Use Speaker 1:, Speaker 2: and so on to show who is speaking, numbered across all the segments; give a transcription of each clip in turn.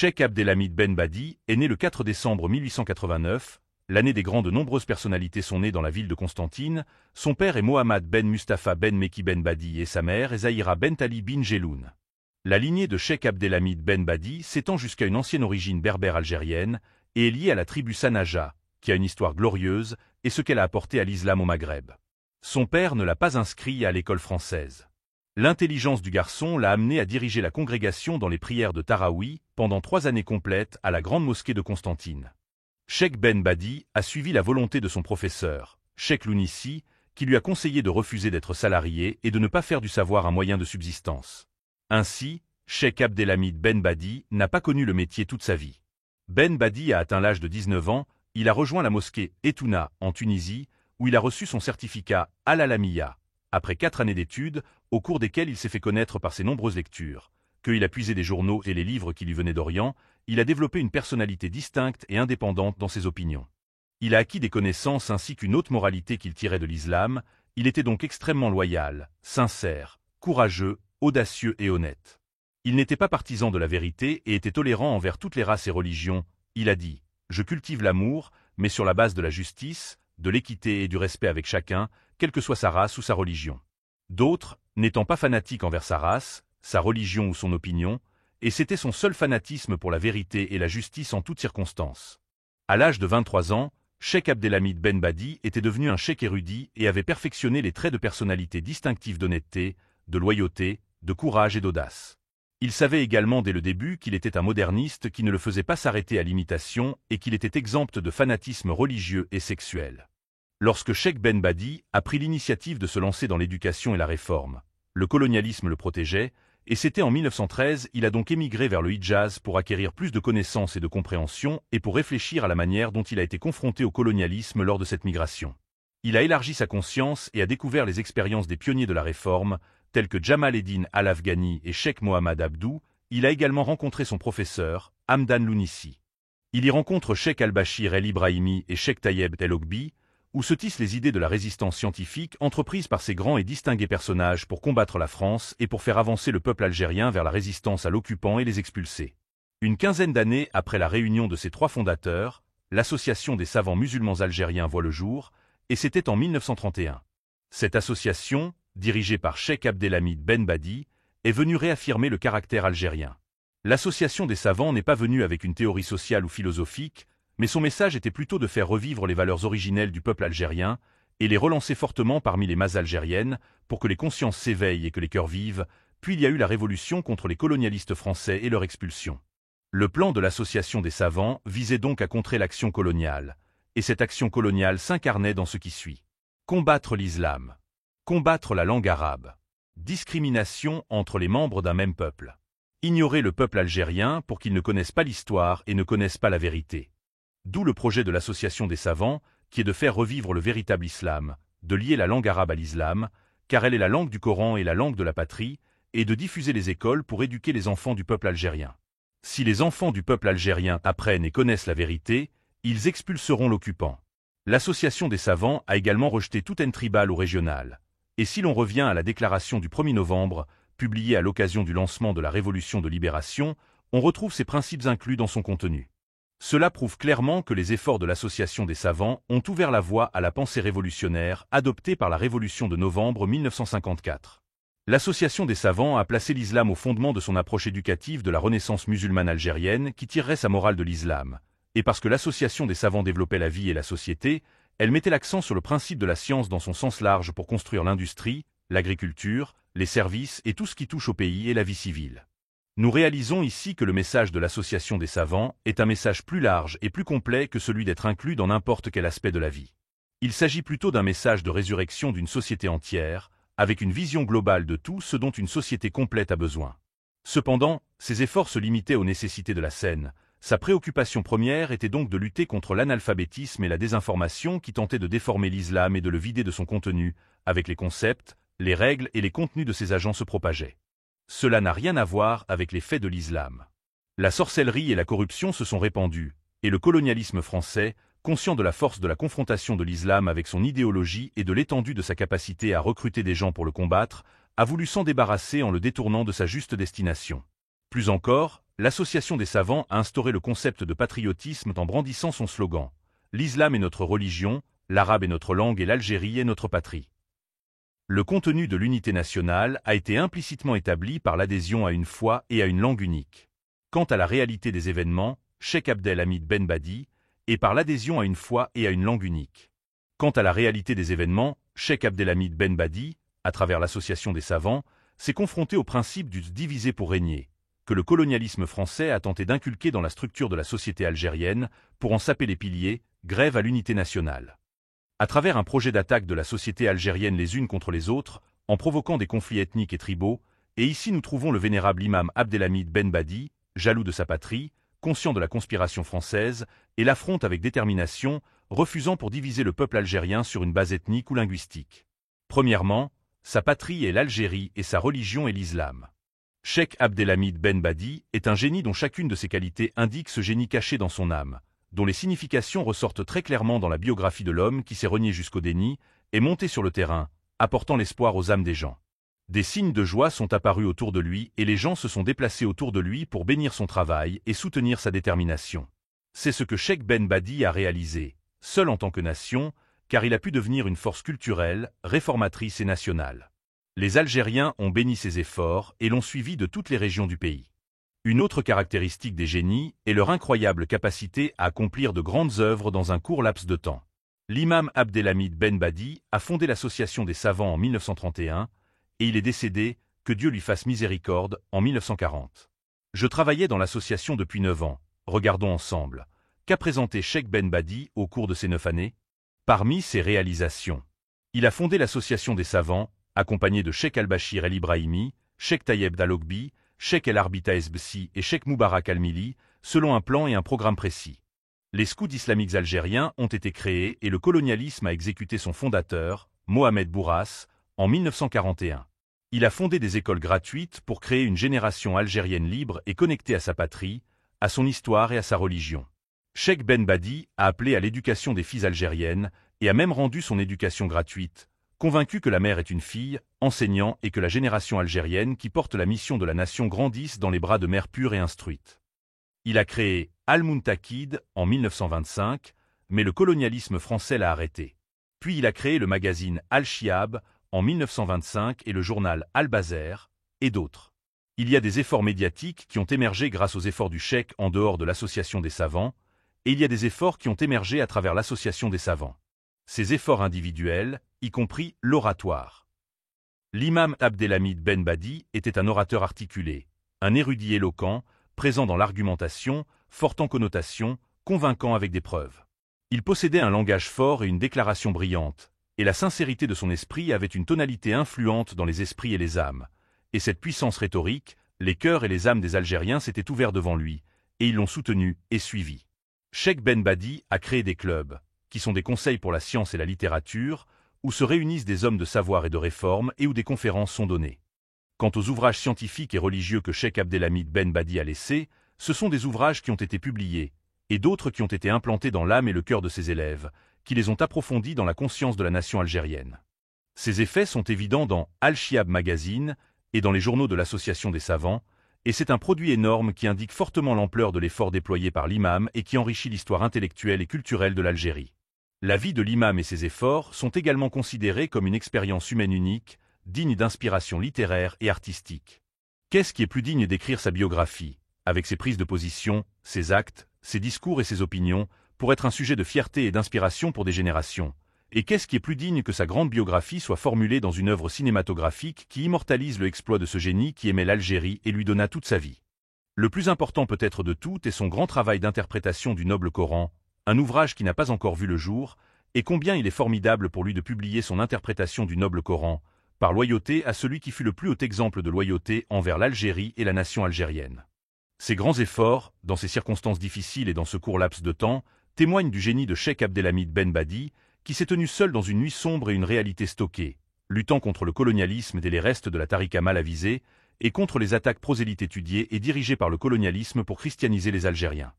Speaker 1: Cheikh Abdelhamid Ben Badi est né le 4 décembre 1889, l'année des grands de nombreuses personnalités sont nées dans la ville de Constantine. Son père est Mohammad Ben Mustafa Ben Meki Ben Badi et sa mère est Zahira Ben Ali bin Jeloun. La lignée de Cheikh Abdelhamid Ben Badi s'étend jusqu'à une ancienne origine berbère algérienne et est liée à la tribu Sanaja, qui a une histoire glorieuse et ce qu'elle a apporté à l'islam au Maghreb. Son père ne l'a pas inscrit à l'école française. L'intelligence du garçon l'a amené à diriger la congrégation dans les prières de Taraoui pendant 3 années complètes à la grande mosquée de Constantine. Cheikh Ben Badi a suivi la volonté de son professeur, Cheikh Lounissi, qui lui a conseillé de refuser d'être salarié et de ne pas faire du savoir un moyen de subsistance. Ainsi, Cheikh Abdelhamid Ben Badi n'a pas connu le métier toute sa vie. Ben Badi a atteint l'âge de 19 ans, il a rejoint la mosquée Ettouna en Tunisie, où il a reçu son certificat Al-Alamiya, après 4 années d'études, au cours desquelles il s'est fait connaître par ses nombreuses lectures, qu'il a puisé des journaux et les livres qui lui venaient d'Orient. Il a développé une personnalité distincte et indépendante dans ses opinions. Il a acquis des connaissances ainsi qu'une haute moralité qu'il tirait de l'islam. Il était donc extrêmement loyal, sincère, courageux, audacieux et honnête. Il n'était pas partisan de la vérité et était tolérant envers toutes les races et religions. Il a dit « Je cultive l'amour, mais sur la base de la justice, de l'équité et du respect avec chacun, quelle que soit sa race ou sa religion. » D'autres, n'étant pas fanatiques envers sa race, sa religion ou son opinion, et c'était son seul fanatisme pour la vérité et la justice en toutes circonstances. À l'âge de 23 ans, Cheikh Abdelhamid Ben Badi était devenu un cheikh érudit et avait perfectionné les traits de personnalité distinctifs d'honnêteté, de loyauté, de courage et d'audace. Il savait également dès le début qu'il était un moderniste qui ne le faisait pas s'arrêter à l'imitation et qu'il était exempt de fanatisme religieux et sexuel. Lorsque Cheikh Ben Badi a pris l'initiative de se lancer dans l'éducation et la réforme, le colonialisme le protégeait, et c'était en 1913, il a donc émigré vers le Hidjaz pour acquérir plus de connaissances et de compréhension et pour réfléchir à la manière dont il a été confronté au colonialisme lors de cette migration. Il a élargi sa conscience et a découvert les expériences des pionniers de la réforme, tels que Jamal Eddin Al-Afghani et Cheikh Mohammad Abdou. Il a également rencontré son professeur, Hamdan Lounissi. Il y rencontre Cheikh Al-Bashir El-Ibrahimi et Cheikh Tayeb El-Ogbi, où se tissent les idées de la résistance scientifique entreprise par ces grands et distingués personnages pour combattre la France et pour faire avancer le peuple algérien vers la résistance à l'occupant et les expulser. Une quinzaine d'années après la réunion de ces 3 fondateurs, l'Association des savants musulmans algériens voit le jour, et c'était en 1931. Cette association, dirigée par Cheikh Abdelhamid Ben Badi, est venue réaffirmer le caractère algérien. L'Association des savants n'est pas venue avec une théorie sociale ou philosophique, mais son message était plutôt de faire revivre les valeurs originelles du peuple algérien et les relancer fortement parmi les masses algériennes pour que les consciences s'éveillent et que les cœurs vivent. Puis il y a eu la révolution contre les colonialistes français et leur expulsion. Le plan de l'Association des savants visait donc à contrer l'action coloniale, et cette action coloniale s'incarnait dans ce qui suit. Combattre l'islam. Combattre la langue arabe. Discrimination entre les membres d'un même peuple. Ignorer le peuple algérien pour qu'ils ne connaissent pas l'histoire et ne connaissent pas la vérité. D'où le projet de l'Association des savants, qui est de faire revivre le véritable islam, de lier la langue arabe à l'islam, car elle est la langue du Coran et la langue de la patrie, et de diffuser les écoles pour éduquer les enfants du peuple algérien. Si les enfants du peuple algérien apprennent et connaissent la vérité, ils expulseront l'occupant. L'Association des savants a également rejeté toute haine tribale ou régionale. Et si l'on revient à la déclaration du 1er novembre, publiée à l'occasion du lancement de la Révolution de Libération, on retrouve ces principes inclus dans son contenu. Cela prouve clairement que les efforts de l'Association des savants ont ouvert la voie à la pensée révolutionnaire adoptée par la Révolution de novembre 1954. L'Association des savants a placé l'islam au fondement de son approche éducative de la Renaissance musulmane algérienne qui tirerait sa morale de l'islam. Et parce que l'Association des savants développait la vie et la société, elle mettait l'accent sur le principe de la science dans son sens large pour construire l'industrie, l'agriculture, les services et tout ce qui touche au pays et la vie civile. Nous réalisons ici que le message de l'Association des savants est un message plus large et plus complet que celui d'être inclus dans n'importe quel aspect de la vie. Il s'agit plutôt d'un message de résurrection d'une société entière, avec une vision globale de tout ce dont une société complète a besoin. Cependant, ses efforts se limitaient aux nécessités de la scène. Sa préoccupation première était donc de lutter contre l'analphabétisme et la désinformation qui tentaient de déformer l'islam et de le vider de son contenu, avec les concepts, les règles et les contenus de ses agents se propageaient. Cela n'a rien à voir avec les faits de l'islam. La sorcellerie et la corruption se sont répandues, et le colonialisme français, conscient de la force de la confrontation de l'islam avec son idéologie et de l'étendue de sa capacité à recruter des gens pour le combattre, a voulu s'en débarrasser en le détournant de sa juste destination. Plus encore, l'Association des savants a instauré le concept de patriotisme en brandissant son slogan « L'islam est notre religion, l'arabe est notre langue et l'Algérie est notre patrie ». Le contenu de l'unité nationale a été implicitement établi par l'adhésion à une foi et à une langue unique. Quant à la réalité des événements, Cheikh Abdel Hamid Ben Badi, et par l'adhésion à une foi et à une langue unique. Quant à la réalité des événements, Cheikh Abdel Hamid Ben Badi, à travers l'Association des savants, s'est confronté au principe du diviser pour régner, que le colonialisme français a tenté d'inculquer dans la structure de la société algérienne pour en saper les piliers, grève à l'unité nationale. À travers un projet d'attaque de la société algérienne les unes contre les autres, en provoquant des conflits ethniques et tribaux, et ici nous trouvons le vénérable imam Abdelhamid Ben Badi, jaloux de sa patrie, conscient de la conspiration française, et l'affronte avec détermination, refusant pour diviser le peuple algérien sur une base ethnique ou linguistique. Premièrement, sa patrie est l'Algérie et sa religion est l'islam. Cheikh Abdelhamid Ben Badi est un génie dont chacune de ses qualités indique ce génie caché dans son âme, dont les significations ressortent très clairement dans la biographie de l'homme qui s'est renié jusqu'au déni, et monté sur le terrain, apportant l'espoir aux âmes des gens. Des signes de joie sont apparus autour de lui et les gens se sont déplacés autour de lui pour bénir son travail et soutenir sa détermination. C'est ce que Cheikh Ben Badi a réalisé, seul en tant que nation, car il a pu devenir une force culturelle, réformatrice et nationale. Les Algériens ont béni ses efforts et l'ont suivi de toutes les régions du pays. Une autre caractéristique des génies est leur incroyable capacité à accomplir de grandes œuvres dans un court laps de temps. L'imam Abdelhamid Ben Badi a fondé l'Association des savants en 1931 et il est décédé, que Dieu lui fasse miséricorde, en 1940. Je travaillais dans l'association depuis 9 ans. Regardons ensemble. Qu'a présenté Cheikh Ben Badi au cours de ces 9 années? Parmi ses réalisations, il a fondé l'Association des savants, accompagné de Cheikh Al-Bachir El-Ibrahimi, Cheikh Tayeb Dalogbi, Cheikh El-Arbita Esbsi et Cheikh Moubarak Al-Mili, selon un plan et un programme précis. Les scouts islamiques algériens ont été créés et le colonialisme a exécuté son fondateur, Mohamed Bourras, en 1941. Il a fondé des écoles gratuites pour créer une génération algérienne libre et connectée à sa patrie, à son histoire et à sa religion. Cheikh Ben Badi a appelé à l'éducation des filles algériennes et a même rendu son éducation gratuite, convaincu que la mère est une fille, enseignant et que la génération algérienne qui porte la mission de la nation grandisse dans les bras de mères pures et instruites. Il a créé Al-Muntakid en 1925, mais le colonialisme français l'a arrêté. Puis il a créé le magazine Al-Shiab en 1925 et le journal Al-Bazer, et d'autres. Il y a des efforts médiatiques qui ont émergé grâce aux efforts du cheikh en dehors de l'Association des savants, et il y a des efforts qui ont émergé à travers l'Association des savants. Ces efforts individuels, y compris l'oratoire. L'imam Abdelhamid Ben Badi était un orateur articulé, un érudit éloquent, présent dans l'argumentation, fort en connotation, convaincant avec des preuves. Il possédait un langage fort et une déclaration brillante, et la sincérité de son esprit avait une tonalité influente dans les esprits et les âmes. Et cette puissance rhétorique, les cœurs et les âmes des Algériens s'étaient ouverts devant lui, et ils l'ont soutenu et suivi. Cheikh Ben Badi a créé des clubs, qui sont des conseils pour la science et la littérature, où se réunissent des hommes de savoir et de réforme et où des conférences sont données. Quant aux ouvrages scientifiques et religieux que Cheikh Abdelhamid Ben Badi a laissés, ce sont des ouvrages qui ont été publiés, et d'autres qui ont été implantés dans l'âme et le cœur de ses élèves, qui les ont approfondis dans la conscience de la nation algérienne. Ces effets sont évidents dans Al-Shiab Magazine et dans les journaux de l'Association des savants, et c'est un produit énorme qui indique fortement l'ampleur de l'effort déployé par l'imam et qui enrichit l'histoire intellectuelle et culturelle de l'Algérie. La vie de l'imam et ses efforts sont également considérés comme une expérience humaine unique, digne d'inspiration littéraire et artistique. Qu'est-ce qui est plus digne d'écrire sa biographie, avec ses prises de position, ses actes, ses discours et ses opinions, pour être un sujet de fierté et d'inspiration pour des générations? Et qu'est-ce qui est plus digne que sa grande biographie soit formulée dans une œuvre cinématographique qui immortalise le exploit de ce génie qui aimait l'Algérie et lui donna toute sa vie? Le plus important peut-être de tout est son grand travail d'interprétation du noble Coran, un ouvrage qui n'a pas encore vu le jour, et combien il est formidable pour lui de publier son interprétation du noble Coran, par loyauté à celui qui fut le plus haut exemple de loyauté envers l'Algérie et la nation algérienne. Ces grands efforts, dans ces circonstances difficiles et dans ce court laps de temps, témoignent du génie de Cheikh Abdelhamid Ben Badi, qui s'est tenu seul dans une nuit sombre et une réalité stockée, luttant contre le colonialisme et les restes de la Tarika mal avisée, et contre les attaques prosélytes étudiées et dirigées par le colonialisme pour christianiser les Algériens.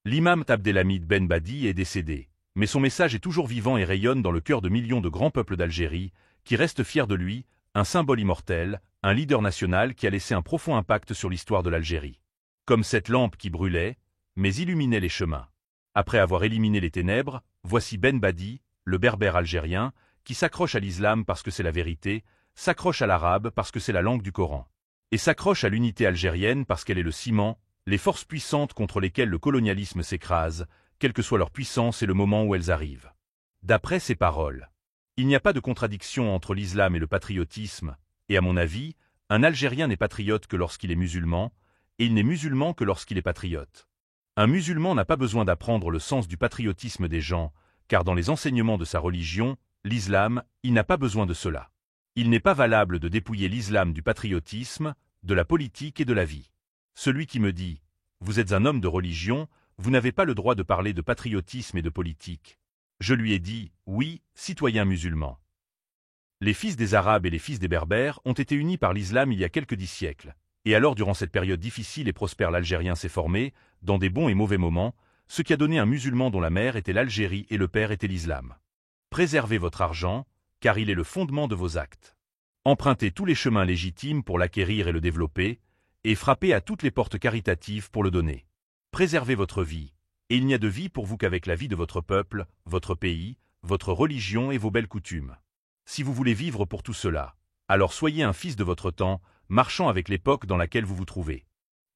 Speaker 1: L'imam Abdelhamid Ben Badi est décédé, mais son message est toujours vivant et rayonne dans le cœur de millions de grands peuples d'Algérie, qui restent fiers de lui, un symbole immortel, un leader national qui a laissé un profond impact sur l'histoire de l'Algérie. comme cette lampe qui brûlait, mais illuminait les chemins. Après avoir éliminé les ténèbres, voici Ben Badi, le berbère algérien, qui s'accroche à l'islam parce que c'est la vérité, s'accroche à l'arabe parce que c'est la langue du Coran, et s'accroche à l'unité algérienne parce qu'elle est le ciment, les forces puissantes contre lesquelles le colonialisme s'écrase, quelle que soit leur puissance et le moment où elles arrivent. D'après ces paroles, il n'y a pas de contradiction entre l'islam et le patriotisme, et à mon avis, un Algérien n'est patriote que lorsqu'il est musulman, et il n'est musulman que lorsqu'il est patriote. Un musulman n'a pas besoin d'apprendre le sens du patriotisme des gens, car dans les enseignements de sa religion, l'islam, il n'a pas besoin de cela. Il n'est pas valable de dépouiller l'islam du patriotisme, de la politique et de la vie. Celui qui me dit « Vous êtes un homme de religion, vous n'avez pas le droit de parler de patriotisme et de politique », je lui ai dit « Oui, citoyen musulman ». Les fils des Arabes et les fils des Berbères ont été unis par l'islam il y a quelques 10 siècles. Et alors durant cette période difficile et prospère l'Algérien s'est formé, dans des bons et mauvais moments, ce qui a donné un musulman dont la mère était l'Algérie et le père était l'islam. Préservez votre argent, car il est le fondement de vos actes. Empruntez tous les chemins légitimes pour l'acquérir et le développer, et frappez à toutes les portes caritatives pour le donner. Préservez votre vie, et il n'y a de vie pour vous qu'avec la vie de votre peuple, votre pays, votre religion et vos belles coutumes. Si vous voulez vivre pour tout cela, alors soyez un fils de votre temps, marchant avec l'époque dans laquelle vous vous trouvez.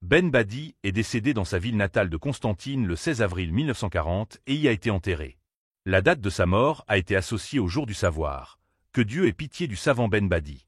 Speaker 1: Ben Badi est décédé dans sa ville natale de Constantine le 16 avril 1940 et y a été enterré. La date de sa mort a été associée au jour du savoir. Que Dieu ait pitié du savant Ben Badi.